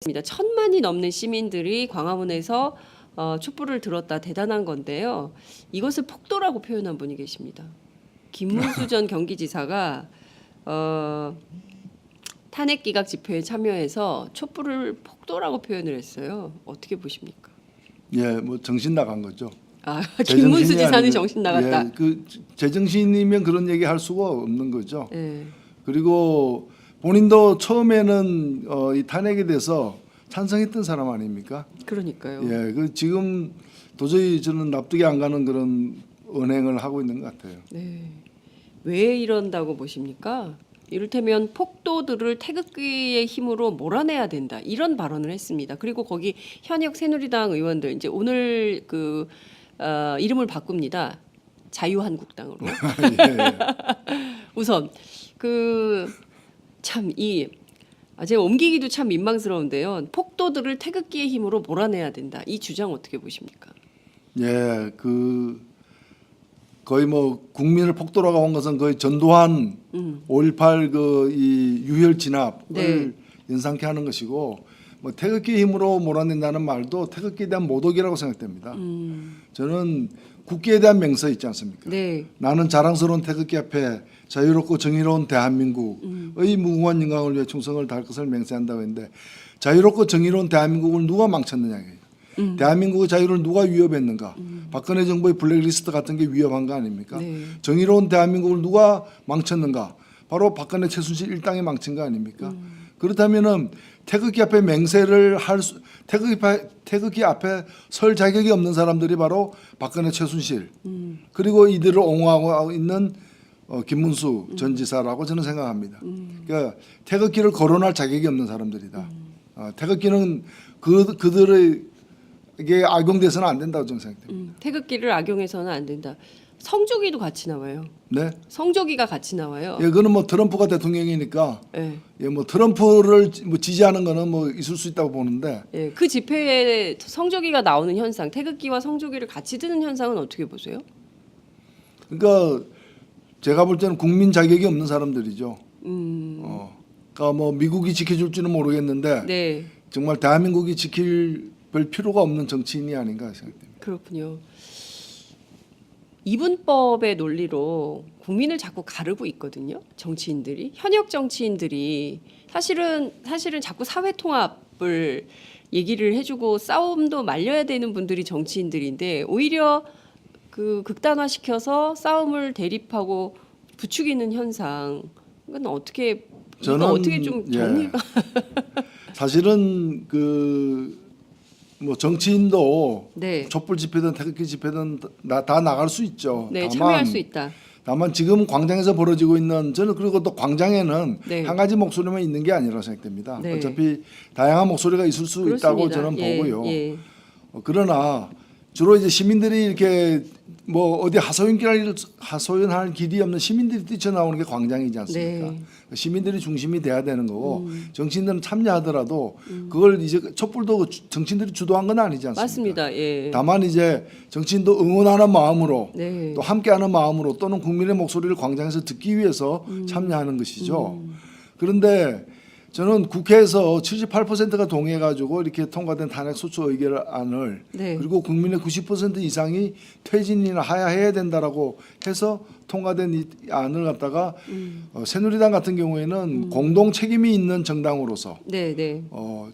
있습니다. 1,000만이 넘는 시민들이 광화문에서 촛불을 들었다. 대단한 건데요. 이것을 폭도라고 표현한 분이 계십니다. 김문수 전 경기지사가 탄핵 기각 집회에 참여해서 촛불을 폭도라고 표현을 했어요. 어떻게 보십니까? 예, 뭐 정신 나간 거죠. 아, 김문수 지사는 아니면, 정신 나갔다. 예, 그 제정신이면 그런 얘기 할 수가 없는 거죠. 네. 그리고 본인도 처음에는 이 탄핵에 대해서 찬성했던 사람 아닙니까? 그러니까요. 예, 그 지금 도저히 저는 납득이 안 가는 그런 언행을 하고 있는 것 같아요. 네. 왜 이런다고 보십니까? 이를테면 폭도들을 태극기의 힘으로 몰아내야 된다. 이런 발언을 했습니다. 그리고 거기 현역 새누리당 의원들 이제 오늘 이름을 바꿉니다. 자유한국당으로. 예, 우선 제가 옮기기도 참 민망스러운데요. 폭도들을 태극기의 힘으로 몰아내야 된다. 이 주장 어떻게 보십니까? 예, 그 거의 뭐 국민을 폭도라고 한 것은 거의 전두환 5.18 이 유혈 진압을 네. 연상케 하는 것이고 뭐 태극기 힘으로 몰아낸다는 말도 태극기에 대한 모독이라고 생각됩니다. 저는 국기에 대한 맹세 있지 않습니까? 네. 나는 자랑스러운 태극기 앞에 자유롭고 정의로운 대한민국의 무궁한 영광을 위해 충성을 다할 것을 맹세한다고 했는데 자유롭고 정의로운 대한민국을 누가 망쳤느냐. 대한민국의 자유를 누가 위협했는가? 박근혜 정부의 블랙리스트 같은 게 위협한 거 아닙니까? 네. 정의로운 대한민국을 누가 망쳤는가? 바로 박근혜 최순실 일당이 망친 거 아닙니까? 그렇다면은 태극기 앞에 맹세를 태극기 앞에 설 자격이 없는 사람들이 바로 박근혜 최순실 그리고 이들을 옹호하고 있는 김문수 전 지사라고 저는 생각합니다. 그러니까 태극기를 거론할 자격이 없는 사람들이다. 태극기는 그들에게 악용돼서는 안 된다고 저는 생각합니다. 태극기를 악용해서는 안 된다. 성조기도 같이 나와요. 네. 성조기가 같이 나와요. 예, 그거는 뭐 트럼프가 대통령이니까 네. 예, 뭐 트럼프를 뭐 지지하는 거는 뭐 있을 수 있다고 보는데 예, 그 집회에 성조기가 나오는 현상, 태극기와 성조기를 같이 드는 현상은 어떻게 보세요? 그러니까 제가 볼 때는 국민 자격이 없는 사람들이죠. 그러니까 뭐 미국이 지켜줄지는 모르겠는데 네, 정말 대한민국이 지킬 별 필요가 없는 정치인이 아닌가 생각됩니다. 그렇군요. 이분법의 논리로 국민을 자꾸 가르고 있거든요. 정치인들이 현역 정치인들이 사실은 자꾸 사회 통합을 얘기를 해주고 싸움도 말려야 되는 분들이 정치인들인데 오히려 그 극단화시켜서 싸움을 대립하고 부추기는 현상. 이건 어떻게 좀 정리가? 사실은 뭐 정치인도 네, 촛불 집회든 태극기 집회든 다 나갈 수 있죠. 네, 다만 참여할 수 있다. 다만 지금 광장에서 벌어지고 있는 저는 그리고 또 광장에는 네. 한 가지 목소리만 있는 게 아니라 생각됩니다. 네. 어차피 다양한 목소리가 있을 수 그렇습니다. 있다고 저는 예, 보고요. 예. 그러나 주로 이제 시민들이 이렇게 뭐 어디 하소연할 길이 없는 시민들이 뛰쳐나오는 게 광장이지 않습니까? 네. 시민들이 중심이 돼야 되는 거고 정치인들은 참여하더라도 그걸 이제 촛불도 정치인들이 주도한 건 아니지 않습니까? 맞습니다. 예. 다만 이제 정치인도 응원하는 마음으로 네. 또 함께하는 마음으로 또는 국민의 목소리를 광장에서 듣기 위해서 참여하는 것이죠. 그런데 저는 국회에서 78%가 동의해가지고 이렇게 통과된 탄핵 소추 의결안을 네. 그리고 국민의 90% 이상이 퇴진이나 하야해야 된다라고 해서 통과된 이 안을 갖다가 새누리당 같은 경우에는 공동 책임이 있는 정당으로서 네, 네.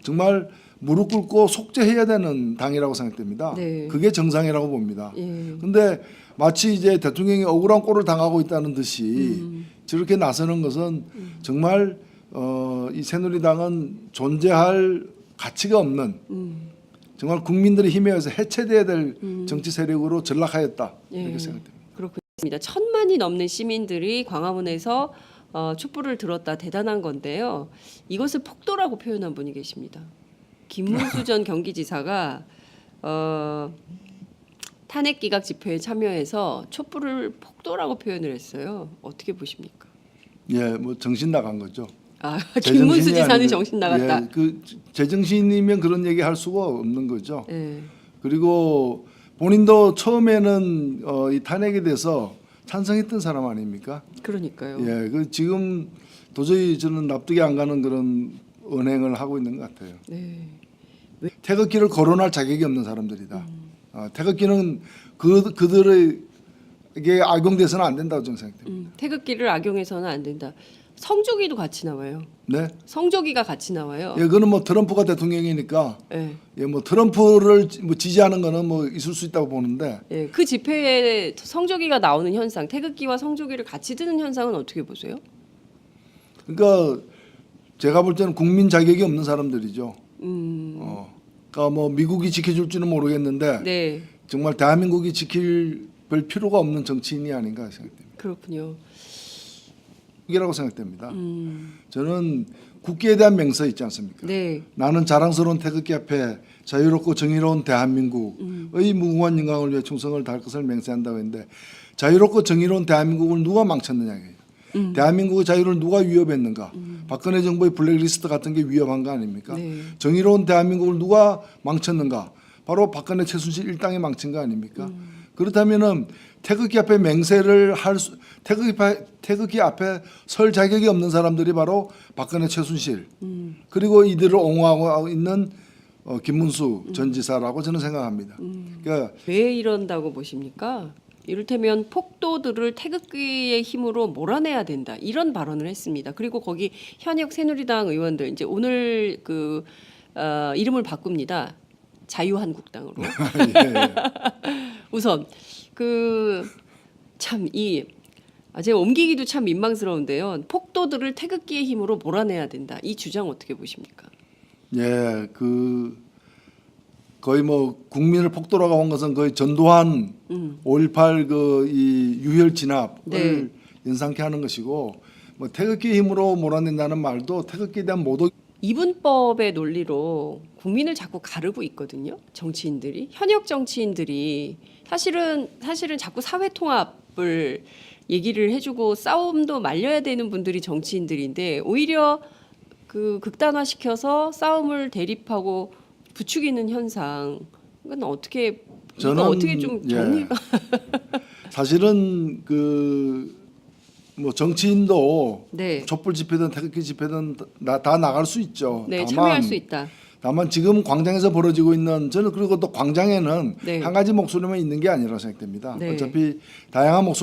정말 무릎 꿇고 속죄해야 되는 당이라고 생각됩니다. 네. 그게 정상이라고 봅니다. 예. 근데 마치 이제 대통령이 억울한 꼴을 당하고 있다는 듯이 저렇게 나서는 것은 정말 이 새누리당은 존재할 가치가 없는 정말 국민들의 힘에 의해서 해체돼야 될 정치 세력으로 전락하였다 이렇게 예. 생각됩니다. 그렇습니다. 1,000만이 넘는 시민들이 광화문에서 촛불을 들었다. 대단한 건데요. 이것을 폭도라고 표현한 분이 계십니다. 김문수 전 경기지사가 탄핵 기각 집회에 참여해서 촛불을 폭도라고 표현을 했어요. 어떻게 보십니까? 예, 뭐 정신 나간 거죠. 아, 김문수 지사는 아니면, 정신 나갔다. 예, 그 제정신이면 그런 얘기 할 수가 없는 거죠. 예. 그리고 본인도 처음에는 이 탄핵에 대해서 찬성했던 사람 아닙니까? 그러니까요. 예, 그 지금 도저히 저는 납득이 안 가는 그런 언행을 하고 있는 것 같아요. 네. 태극기를 거론할 자격이 없는 사람들이다. 태극기는 그들에게 악용돼서는 안 된다고 저는 생각됩니다. 태극기를 악용해서는 안 된다. 성조기도 같이 나와요. 네, 성조기가 같이 나와요. 예, 그거는 뭐 트럼프가 대통령이니까 네. 예, 뭐 트럼프를 뭐 지지하는 거는 뭐 있을 수 있다고 보는데 예, 그 집회에 성조기가 나오는 현상, 태극기와 성조기를 같이 드는 현상은 어떻게 보세요? 그러니까 제가 볼 때는 국민 자격이 없는 사람들이죠. 그러니까 뭐 미국이 지켜줄지는 모르겠는데 네, 정말 대한민국이 지킬 별 필요가 없는 정치인이 아닌가 생각됩니다. 그렇군요. 이라고 생각됩니다. 저는 국기에 대한 맹세 있지 않습니까? 네, 나는 자랑스러운 태극기 앞에 자유롭고 정의로운 대한민국의 무궁한 영광을 위해 충성을 다할 것을 맹세한다고 했는데 자유롭고 정의로운 대한민국을 누가 망쳤느냐예요. 대한민국의 자유를 누가 위협했는가? 박근혜 정부의 블랙리스트 같은 게 위협한 거 아닙니까? 네. 정의로운 대한민국을 누가 망쳤는가? 바로 박근혜 최순실 일당이 망친 거 아닙니까? 그렇다면은 태극기 앞에 맹세를 태극기 앞에 설 자격이 없는 사람들이 바로 박근혜 최순실 그리고 이들을 옹호하고 있는 김문수 전 지사라고 저는 생각합니다. 그러니까 왜 이런다고 보십니까? 이를테면 폭도들을 태극기의 힘으로 몰아내야 된다 이런 발언을 했습니다. 그리고 거기 현역 새누리당 의원들 이제 오늘 이름을 바꿉니다. 자유한국당으로. 예. 우선 제가 옮기기도 참 민망스러운데요. 폭도들을 태극기의 힘으로 몰아내야 된다. 이 주장 어떻게 보십니까? 예, 거의 뭐 국민을 폭도라고 한 것은 거의 전두환 5.18 이 유혈 진압을 네. 연상케 하는 것이고 뭐 태극기 힘으로 몰아낸다는 말도 태극기에 대한 모독. 이분법의 논리로 국민을 자꾸 가르고 있거든요. 정치인들이 현역 정치인들이 사실은 자꾸 사회 통합을 얘기를 해주고 싸움도 말려야 되는 분들이 정치인들인데 오히려 극단화시켜서 싸움을 대립하고 부추기는 현상. 이건 어떻게 좀 정리가? 사실은 뭐 정치인도 네. 촛불 집회든 태극기 집회든 다 나갈 수 있죠. 네, 다만 참여할 수 있다. 다만 지금 광장에서 벌어지고 있는 저는 그리고 또 광장에는 네. 한 가지 목소리만 있는 게 아니라 생각됩니다. 네. 어차피 다양한 목소리